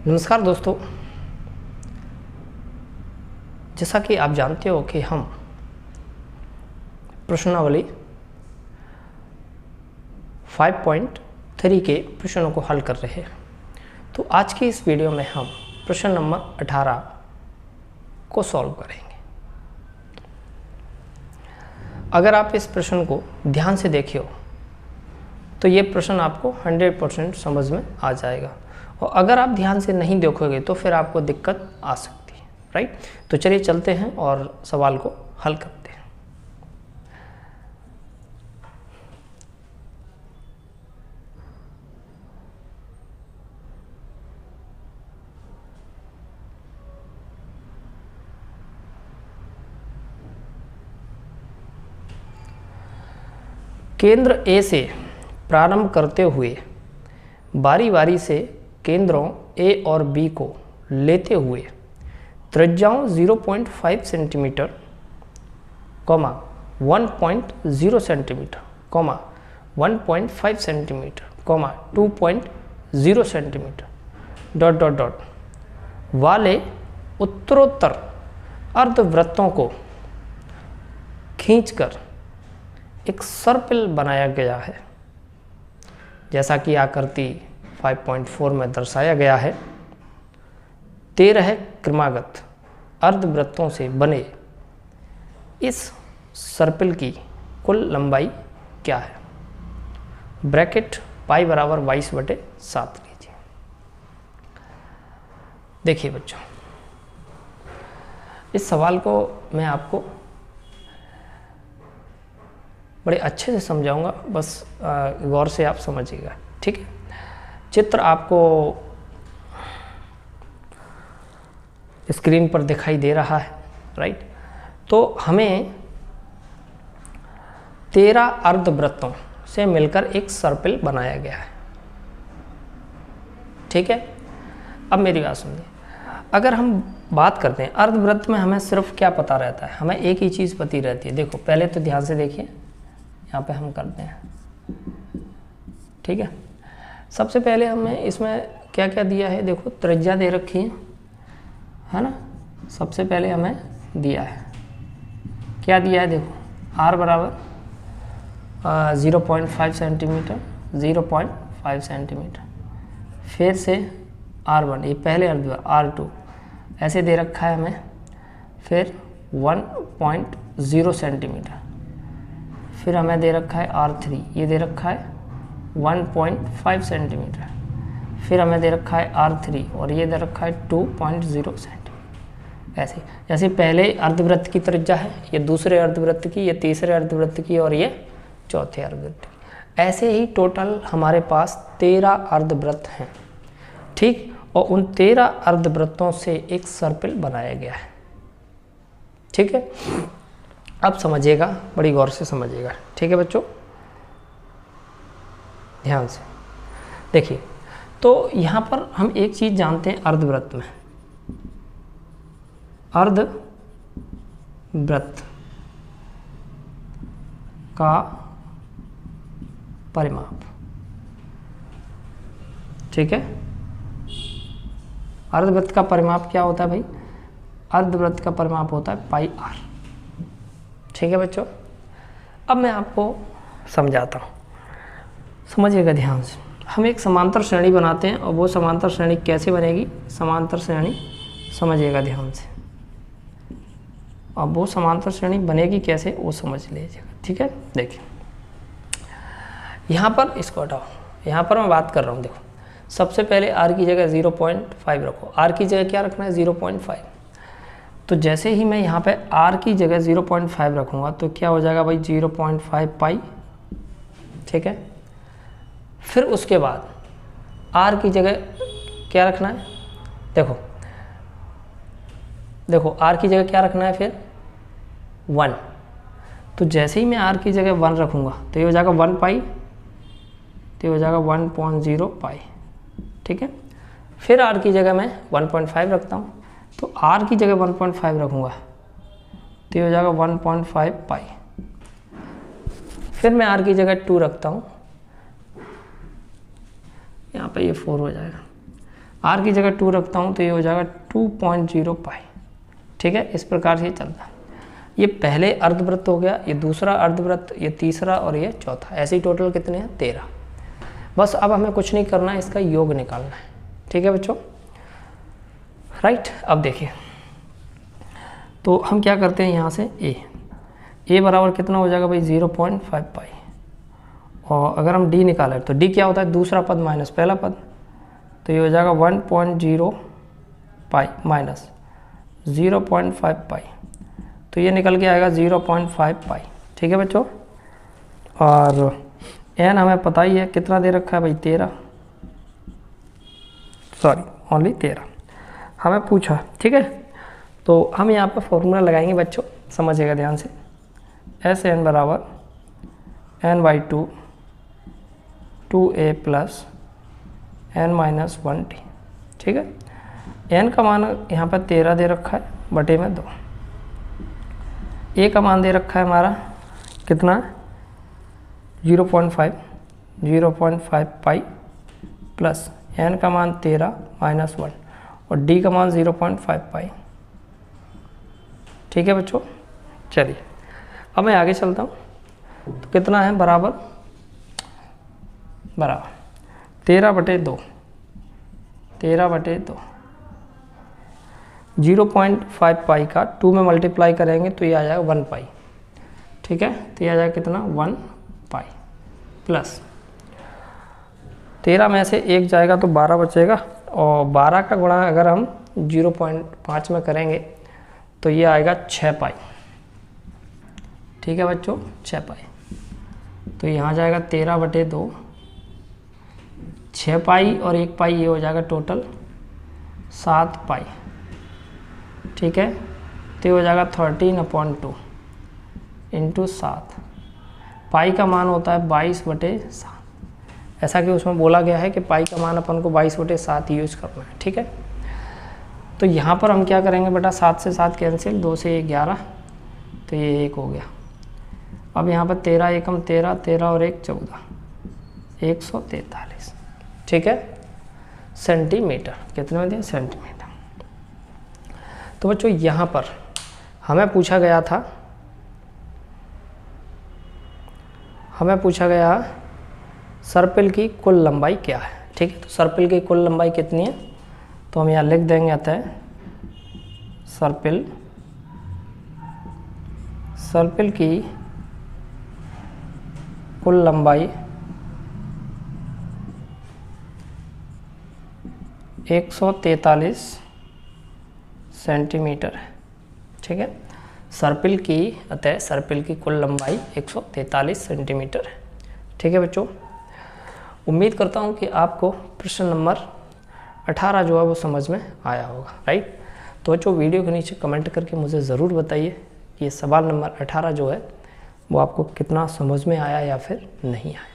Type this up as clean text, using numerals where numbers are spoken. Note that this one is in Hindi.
नमस्कार दोस्तों, जैसा कि आप जानते हो कि हम प्रश्नावली 5.3 के प्रश्नों को हल कर रहे हैं। तो आज की इस वीडियो में हम प्रश्न नंबर 18 को सॉल्व करेंगे। अगर आप इस प्रश्न को ध्यान से देखे हो तो ये प्रश्न आपको 100% समझ में आ जाएगा, और अगर आप ध्यान से नहीं देखोगे तो फिर आपको दिक्कत आ सकती है, राइट। तो चलिए चलते हैं और सवाल को हल करते हैं। केंद्र ए से प्रारंभ करते हुए बारी बारी से केंद्रों ए और बी को लेते हुए त्रिज्याओं 0.5 सेंटीमीटर, 1.0 सेंटीमीटर, 1.5 सेंटीमीटर, 2.0 सेंटीमीटर ... वाले उत्तरोत्तर अर्धवृत्तों को खींचकर एक सर्पिल बनाया गया है, जैसा कि आकृति 5.4 में दर्शाया गया है। 13 क्रमागत अर्धवृत्तों से बने इस सर्पिल की कुल लंबाई क्या है? ब्रैकेट पाई बराबर 22/7 लीजिए। देखिए बच्चों, इस सवाल को मैं आपको बड़े अच्छे से समझाऊंगा, बस गौर से आप समझिएगा, ठीक है। चित्र आपको स्क्रीन पर दिखाई दे रहा है, राइट। तो हमें 13 अर्धवृत्तों से मिलकर एक सर्पिल बनाया गया है, ठीक है। अब मेरी बात सुनिए, अगर हम बात करते हैं अर्धवृत्त में हमें सिर्फ क्या पता रहता है? हमें एक ही चीज़ पता रहती है। देखो पहले तो ध्यान से देखिए, यहाँ पे हम करते हैं, ठीक है। सबसे पहले हमें इसमें क्या क्या दिया है? देखो त्रिज्या दे रखी है ना। सबसे पहले हमें दिया है, क्या दिया है? देखो r बराबर 0.5 सेंटीमीटर, 0.5 सेंटीमीटर, फिर से r1, ये पहले अर्धवृत्त, r2 ऐसे दे रखा है हमें, फिर 1.0 सेंटीमीटर, फिर हमें दे रखा है r3, ये दे रखा है 1.5 सेंटीमीटर, फिर हमें दे रखा है r3 और ये दे रखा है 2.0 सेंटीमीटर। ऐसे जैसे पहले अर्धवृत्त की त्रिज्या है, ये दूसरे अर्धवृत्त की, ये तीसरे अर्धवृत्त की और ये चौथे अर्धवृत्त की। ऐसे ही टोटल हमारे पास 13 अर्धवृत्त हैं, ठीक। और उन 13 अर्धवृत्तों से एक सर्पिल बनाया गया है, ठीक है। अब समझिएगा, बड़ी गौर से समझिएगा, ठीक है बच्चों, ध्यान से देखिए। तो यहाँ पर हम एक चीज़ जानते हैं अर्धवृत्त में, अर्धवृत्त का परिमाप, ठीक है। अर्धवृत्त का परिमाप क्या होता है भाई? अर्धवृत्त का परिमाप होता है पाई r, ठीक है बच्चों। अब मैं आपको समझाता हूँ, समझिएगा ध्यान से। हम एक समांतर श्रेणी बनाते हैं, और वो समांतर श्रेणी कैसे बनेगी? समांतर श्रेणी समझिएगा ध्यान से। अब वो समांतर श्रेणी बनेगी कैसे, वो समझ लीजिएगा, ठीक है। देखिए यहाँ पर इसको हटाओ, यहाँ पर मैं बात कर रहा हूँ। देखो सबसे पहले r की जगह 0.5 रखो। r की जगह क्या रखना है? 0.5। तो जैसे ही मैं यहाँ पे r की जगह 0.5 रखूँगा तो क्या हो जाएगा भाई? 0.5 पाई, ठीक है। फिर उसके बाद r की जगह क्या रखना है? देखो r की जगह क्या रखना है? फिर 1। तो जैसे ही मैं r की जगह 1 रखूँगा तो ये हो जाएगा 1 पाई, तो ये हो जाएगा 1.0 पाई, ठीक है। फिर r की जगह मैं 1.5 रखता हूँ, तो r की जगह 1.5 रखूँगा तो ये हो जाएगा 1.5 पाई। फिर मैं r की जगह 2 रखता हूँ, यहाँ पे ये 4 हो जाएगा। आर की जगह 2 रखता हूँ तो ये हो जाएगा 2.0 पाई। ठीक है, इस प्रकार से चलता है। ये पहले अर्धवृत्त हो गया, ये दूसरा अर्धवृत्त, ये तीसरा और ये चौथा। ऐसे ही टोटल कितने हैं? 13। बस अब हमें कुछ नहीं करना है, इसका योग निकालना है। ठीक है बच्चों, राइट। अब देखिए, तो हम क्या करते हैं यहाँ से ए बराबर कितना हो जाएगा भाई? 0.5 पाई। और अगर हम डी निकालें तो डी क्या होता है? दूसरा पद माइनस पहला पद, तो ये हो जाएगा 1.0 पाई माइनस 0.5 पाई, तो ये निकल के आएगा 0.5 पाई। ठीक है बच्चों, और एन हमें पता ही है कितना दे रखा है भाई? 13, सॉरी ओनली 13 हमें पूछा। ठीक है, तो हम यहाँ पर फॉर्मूला लगाएंगे बच्चों, समझिएगा ध्यान से। एस एन बराबर n/2 2a प्लस n-1t। ठीक है, n का मान यहाँ पर 13 दे रखा है, बटे में 2। a का मान दे रखा है हमारा कितना? 0.5 पाई प्लस n का मान 13 माइनस 1 और d का मान 0.5 पाई। ठीक है बच्चों, चलिए अब मैं आगे चलता हूँ। तो कितना है? बराबर 13/2 0.5 पाई का 2 में मल्टीप्लाई करेंगे तो ये आ जाएगा 1 पाई। ठीक है, तो ये आ जाएगा कितना? 1 पाई प्लस 13 में से 1 जाएगा तो 12 बचेगा, और 12 का गुणा अगर हम 0.5 में करेंगे तो ये आएगा 6 पाई। ठीक है बच्चों, 6 पाई। तो यहाँ जाएगा 13/2, 6 पाई और 1 पाई, ये हो जाएगा टोटल 7 पाई। ठीक है, तो ये हो जाएगा 13/2 इंटू 7। पाई का मान होता है 22/7, ऐसा कि उसमें बोला गया है कि पाई का मान अपन को 22/7 यूज़ करना है। ठीक है, तो यहाँ पर हम क्या करेंगे बेटा? 7 से 7 कैंसिल, 2 से 11, तो ये 1 हो गया। अब यहाँ पर 13 एकम 13, 13 और 1 14, 143। ठीक है, सेंटीमीटर। कितने में दिया? सेंटीमीटर। तो बच्चों यहाँ पर हमें पूछा गया सर्पिल की कुल लंबाई क्या है। ठीक है, तो सर्पिल की कुल लंबाई कितनी है? तो हम यहाँ लिख देंगे, अतः सर्पिल की कुल लंबाई 143 सेंटीमीटर है। ठीक है, अतः सर्पिल की कुल लंबाई 143 सेंटीमीटर है। ठीक है बच्चों, उम्मीद करता हूँ कि आपको प्रश्न नंबर 18 जो है वो समझ में आया होगा, राइट। तो बच्चों वीडियो के नीचे कमेंट करके मुझे ज़रूर बताइए कि ये सवाल नंबर 18 जो है वो आपको कितना समझ में आया या फिर नहीं आया।